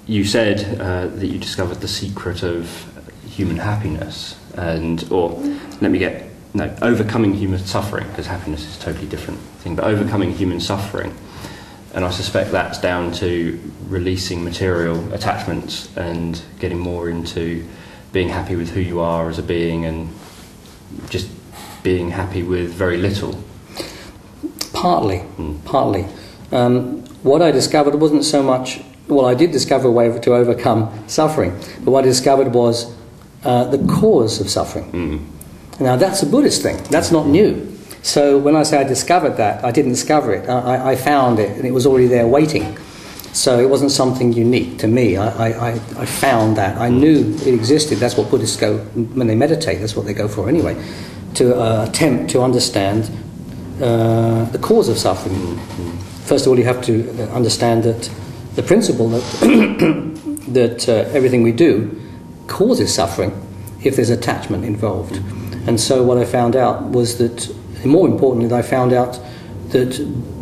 you said that you discovered the secret of human happiness, overcoming human suffering, because happiness is a totally different thing, but overcoming human suffering. And I suspect that's down to releasing material attachments and getting more into being happy with who you are as a being and just being happy with very little. Partly. What I discovered wasn't so much... Well, I did discover a way to overcome suffering, but what I discovered was the cause of suffering. Now, that's a Buddhist thing. That's not new. So when I say I discovered that, I didn't discover it. I found it, and it was already there waiting. So it wasn't something unique to me. I found that. I knew it existed. That's what Buddhists go when they meditate. That's what they go for anyway, to attempt to understand the cause of suffering. First of all, you have to understand that the principle that that everything we do causes suffering if there's attachment involved. And so what I found out was that, and more importantly, I found out that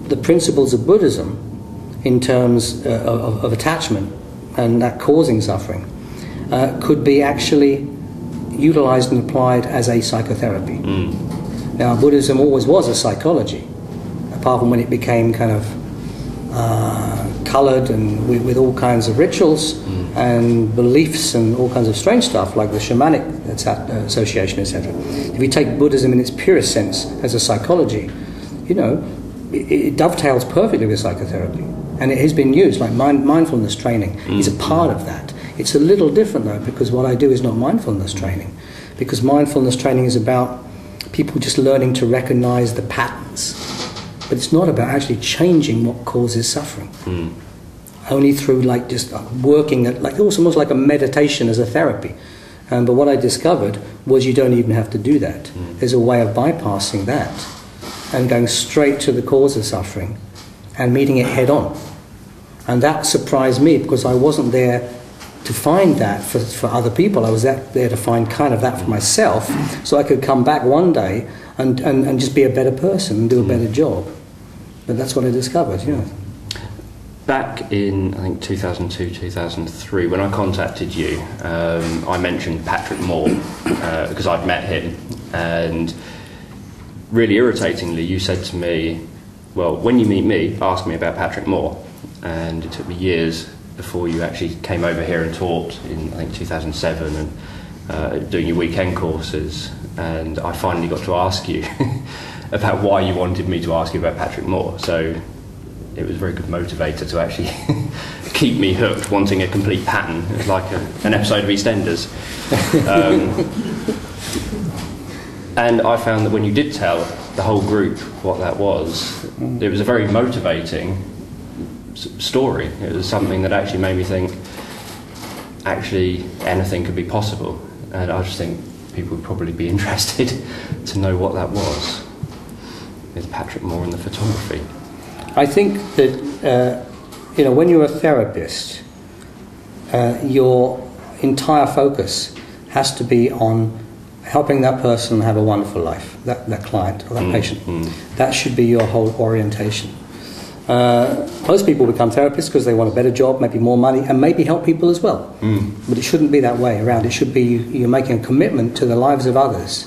the principles of Buddhism in terms of attachment and that causing suffering could be actually utilized and applied as a psychotherapy. Now, Buddhism always was a psychology, apart from when it became kind of coloured and with all kinds of rituals and beliefs and all kinds of strange stuff like the shamanic association, etc. If you take Buddhism in its purest sense as a psychology, you know, it dovetails perfectly with psychotherapy, and it has been used like mindfulness training is a part of that. It's a little different though, because what I do is not mindfulness training, because mindfulness training is about people just learning to recognize the patterns, but it's not about actually changing what causes suffering. Only through like just working at, like almost like a meditation as a therapy. But what I discovered was you don't even have to do that. There's a way of bypassing that and going straight to the cause of suffering and meeting it head on. And that surprised me, because I wasn't there to find that for other people. I was there to find kind of that for myself, so I could come back one day and just be a better person and do a better job. But that's what I discovered, you know. Back in, I think, 2002, 2003, when I contacted you, I mentioned Patrick Moore, because I'd met him, and really irritatingly, you said to me, well, when you meet me, ask me about Patrick Moore. And it took me years before you actually came over here and taught in, I think, 2007, and doing your weekend courses, and I finally got to ask you about why you wanted me to ask you about Patrick Moore. So it was a very good motivator to actually keep me hooked, wanting a complete pattern. It was like an episode of EastEnders. And I found that when you did tell the whole group what that was, it was a very motivating story. It was something that actually made me think, actually, anything could be possible. And I just think people would probably be interested to know what that was, with Patrick Moore and the photography. I think that, you know, when you're a therapist, your entire focus has to be on helping that person have a wonderful life, that client or that patient. That should be your whole orientation. Most people become therapists because they want a better job, maybe more money, and maybe help people as well. But it shouldn't be that way around. It should be you're making a commitment to the lives of others,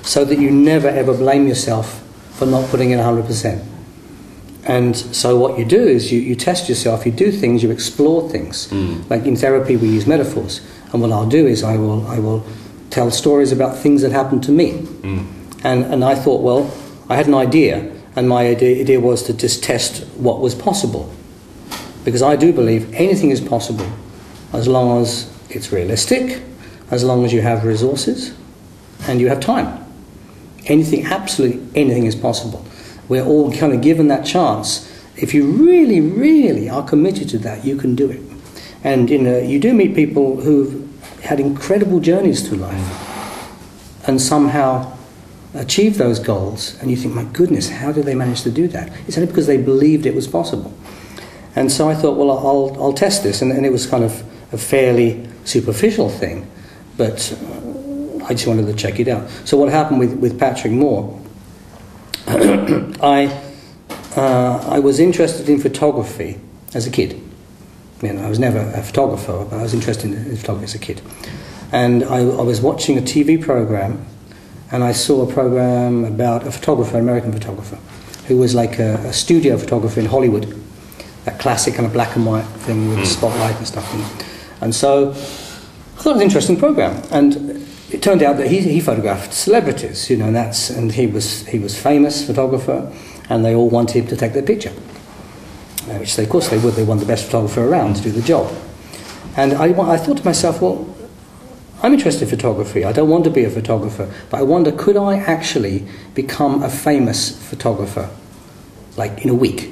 so that you never ever blame yourself for not putting in 100%. And so what you do is you test yourself, you do things, you explore things. Like in therapy we use metaphors, and what I'll do is I will tell stories about things that happened to me. And I thought, well, I had an idea, and my idea was to just test what was possible. Because I do believe anything is possible as long as it's realistic, as long as you have resources and you have time. Anything, absolutely anything is possible. We're all kind of given that chance. If you really, really are committed to that, you can do it. And you do meet people who've had incredible journeys through life and somehow achieve those goals, and you think, my goodness, how did they manage to do that? It's only because they believed it was possible. And so I thought, well, I'll test this, and it was kind of a fairly superficial thing, but I just wanted to check it out. So what happened with Patrick Moore, I was interested in photography as a kid, I was never a photographer, but I was interested in photography as a kid. And I was watching a TV program, and I saw a program about a photographer, an American photographer, who was like a studio photographer in Hollywood, that classic kind of black and white thing with the spotlight and stuff. And so I thought it was an interesting program. And it turned out that he photographed celebrities, and he was famous photographer, and they all wanted to take their picture. Which of course they would. They want the best photographer around to do the job. And I thought to myself, well, I'm interested in photography. I don't want to be a photographer, but I wonder, could I actually become a famous photographer, like in a week?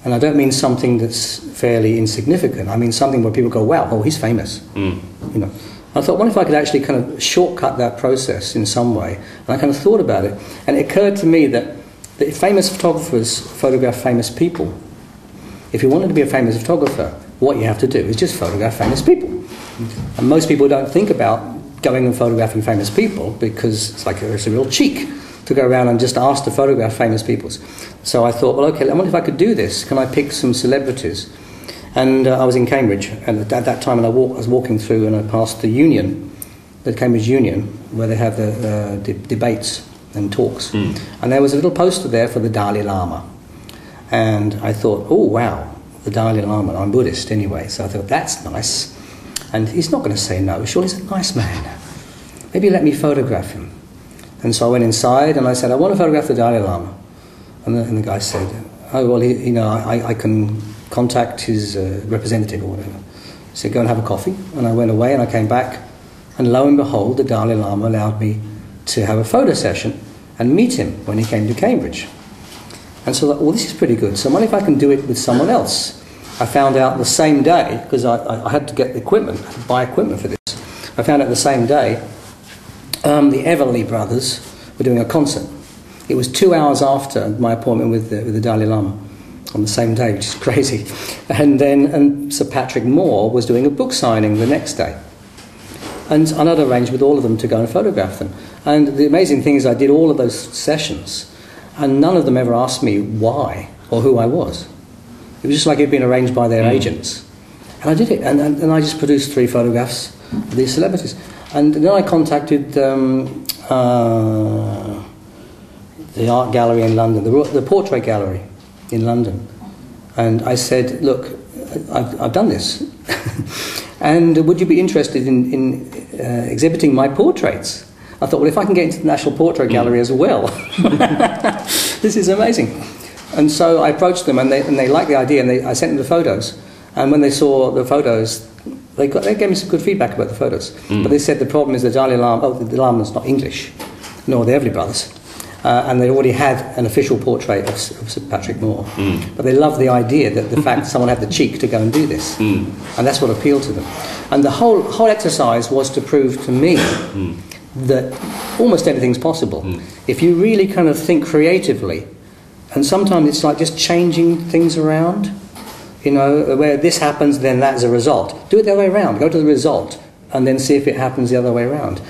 And I don't mean something that's fairly insignificant. I mean something where people go, wow, oh, he's famous. I thought, what if I could actually kind of shortcut that process in some way? And I kind of thought about it. And it occurred to me that famous photographers photograph famous people. If you wanted to be a famous photographer, what you have to do is just photograph famous people. And most people don't think about going and photographing famous people because it's a real cheek to go around and just ask to photograph famous people. So I thought, well, okay, I wonder if I could do this. Can I pick some celebrities? And I was in Cambridge, and at that time, and I was walking through, and I passed the Union, the Cambridge Union, where they have the debates and talks. And there was a little poster there for the Dalai Lama. And I thought, oh, wow, the Dalai Lama. I'm Buddhist anyway, so I thought, that's nice. And he's not going to say no. Surely he's a nice man. Maybe let me photograph him. And so I went inside, and I said, I want to photograph the Dalai Lama. And the guy said, oh, well, I can contact his representative or whatever. He said, go and have a coffee. And I went away, and I came back, and lo and behold, the Dalai Lama allowed me to have a photo session and meet him when he came to Cambridge. And so I thought, well, this is pretty good. So what if I can do it with someone else? I found out the same day, because I had to get the equipment, buy equipment for this. I found out the same day the Everly brothers were doing a concert. It was 2 hours after my appointment with the Dalai Lama on the same day, which is crazy. And Sir Patrick Moore was doing a book signing the next day. And I'd arranged with all of them to go and photograph them. And the amazing thing is I did all of those sessions, and none of them ever asked me why or who I was. It was just like it had been arranged by their agents. And I did it, and I just produced 3 photographs of these celebrities. And then I contacted the art gallery in London, the portrait gallery in London. And I said, look, I've done this. And would you be interested in exhibiting my portraits? I thought, well, if I can get into the National Portrait Gallery as well, this is amazing. And so I approached them, and they liked the idea, and I sent them the photos. And when they saw the photos, they gave me some good feedback about the photos. But they said the problem is the Dalai Lama, the Lama's not English, nor the Everly brothers. And they already had an official portrait of Sir Patrick Moore. But they loved the idea that the fact someone had the cheek to go and do this. And that's what appealed to them. And the whole exercise was to prove to me that almost anything's possible. If you really kind of think creatively, and sometimes it's like just changing things around, where this happens, then that's a result. Do it the other way around. Go to the result, and then see if it happens the other way around.